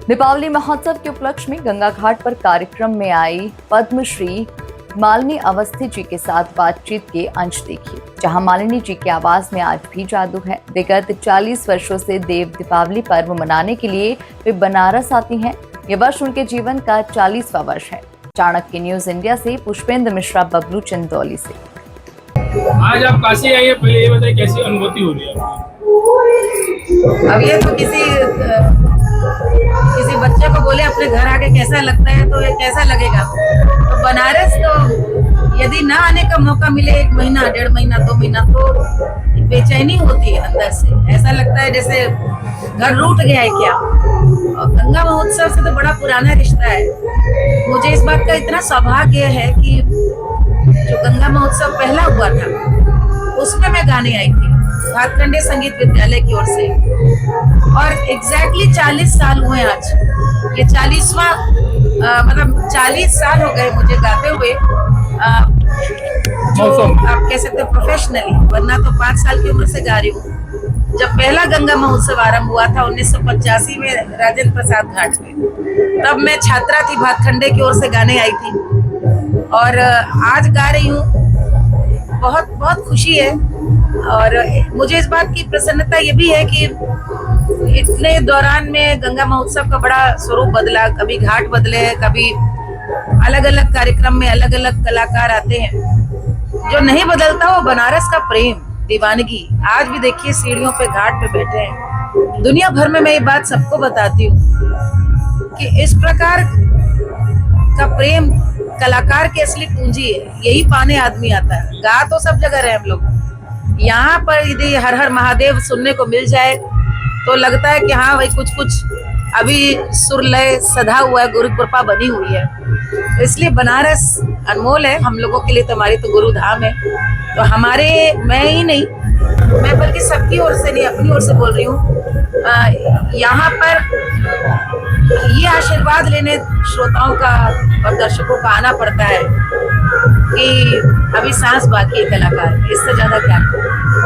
दीपावली महोत्सव के उपलक्ष्य में गंगा घाट पर कार्यक्रम में आई पद्मश्री मालिनी अवस्थी जी के साथ बातचीत के अंश देखिए, जहां मालिनी जी की आवाज में आज भी जादू है। विगत 40 वर्षों से देव दीपावली पर्व मनाने के लिए वे बनारस आती हैं। ये वर्ष उनके जीवन का 40वां वर्ष है। चाणक्य न्यूज इंडिया से पुष्पेंद्र मिश्रा, बबलू चंदौली से। आज आप काशी आई है, पहले ये बताइए कैसी अनुभूति हो रही है आपकी? अब ये तो किसी बच्चे को बोले अपने घर आके कैसा लगता है तो ये कैसा लगेगा। तो बनारस तो यदि ना आने का मौका मिले 1 महीना, 1.5 महीना, 2 महीना तो बेचैनी होती है अंदर से। ऐसा लगता है जैसे घर रूठ गया है क्या। और गंगा महोत्सव से तो बड़ा पुराना रिश्ता है। मुझे इस बात का इतना सौभाग्य है कि जो गंगा महोत्सव पहला हुआ था उसमें मैं गाने आई थी भातखंडे संगीत विद्यालय की ओर से, और एग्जैक्टली 40 साल हुए आज। ये 40वां मतलब 40 साल हो गए मुझे गाते हुए, जो आप कह सकते हो प्रोफेशनली, वरना तो 5 साल की उम्र से गा रही हूँ। जब पहला गंगा महोत्सव आरंभ हुआ था 1985 में राजेंद्र प्रसाद घाट पे, तब मैं छात्रा थी, भातखंडे की ओर से गाने आई थी और आज गा रही हूँ। बहुत बहुत खुशी है। और मुझे इस बात की प्रसन्नता ये भी है कि इतने दौरान में गंगा महोत्सव का बड़ा स्वरूप बदला। कभी घाट बदले, कभी अलग अलग कार्यक्रम में अलग अलग कलाकार आते हैं। जो नहीं बदलता वो बनारस का प्रेम, दीवानगी। आज भी देखिए सीढ़ियों पे घाट पे बैठे हैं। दुनिया भर में मैं ये बात सबको बताती हूँ कि इस प्रकार का प्रेम कलाकार की असली पूंजी है। यही पाने आदमी आता है। गा तो सब जगह रहे हम लोग, यहाँ पर यदि हर हर महादेव सुनने को मिल जाए तो लगता है कि हाँ भाई कुछ अभी सुर लय सधा हुआ है, गुरु कृपा बनी हुई है। तो इसलिए बनारस अनमोल है हम लोगों के लिए। तो हमारी तो गुरु धाम है। तो हमारे, मैं ही नहीं, मैं बल्कि सबकी ओर से नहीं, अपनी ओर से बोल रही हूँ, यहाँ पर ये आशीर्वाद लेने श्रोताओं का और दर्शकों का आना पड़ता है कि अभी सांस बाकी है कलाकार, इससे ज्यादा क्या।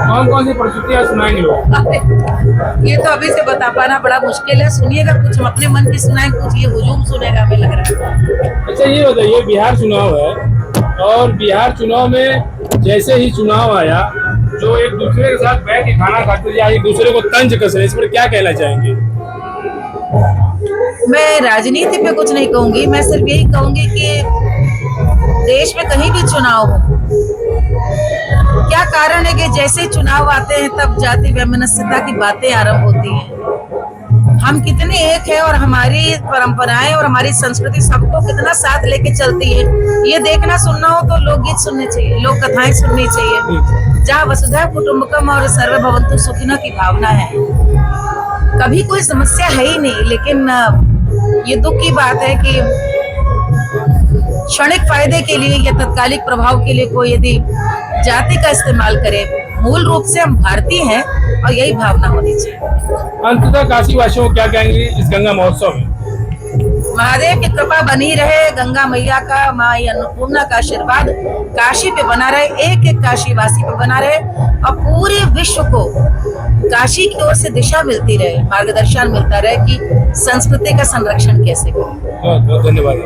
कौन कौन सी प्रस्तुतियाँ सुनाएंगे लोग? ये तो अभी से बता पाना बड़ा मुश्किल है। सुनिएगा कुछ, हम अपने मन की सुनाएं, कुछ ये हुजूम सुनेगा हमें लग रहा है। अच्छा ये बताइए, बिहार चुनाव है और बिहार चुनाव में जैसे ही चुनाव आया, जो एक दूसरे के साथ बैठ के खाना खाते या एक दूसरे को तंज कसे, इस पर क्या कहना चाहेंगे? मैं राजनीति पे कुछ नहीं कहूंगी। मैं सिर्फ यही कहूंगी कि देश में कहीं भी चुनाव हो, क्या कारण है कि जैसे ही चुनाव आते हैं तब जाति वैमनस्यता की बातें आरंभ होती हैं। हम कितने एक हैं और हमारी परंपराएं और हमारी संस्कृति सबको कितना साथ लेके चलती है। ये देखना सुनना हो तो लोकगीत सुनने चाहिए, लोक कथाएं सुननी चाहिए, जहाँ वसुधैव कुटुंबकम और सर्वे भवन्तु सुखिनः की भावना है। कभी कोई समस्या है ही नहीं। लेकिन ये दुख की बात है कि क्षणिक फायदे के लिए या तत्कालिक प्रभाव के लिए कोई यदि जाति का इस्तेमाल करे। मूल रूप से हम भारतीय हैं और यही भावना होनी चाहिए। अंततः काशी वासियों को क्या कहेंगे इस गंगा महोत्सव में? महादेव की कृपा बनी रहे, गंगा मैया का, माँ अन्नपूर्णा का आशीर्वाद काशी पे बना रहे, एक एक काशी वासी पे बना रहे और पूरे विश्व को काशी की ओर से दिशा मिलती रहे, मार्गदर्शन मिलता रहे कि संस्कृति का संरक्षण कैसे करें। बहुत बहुत धन्यवाद।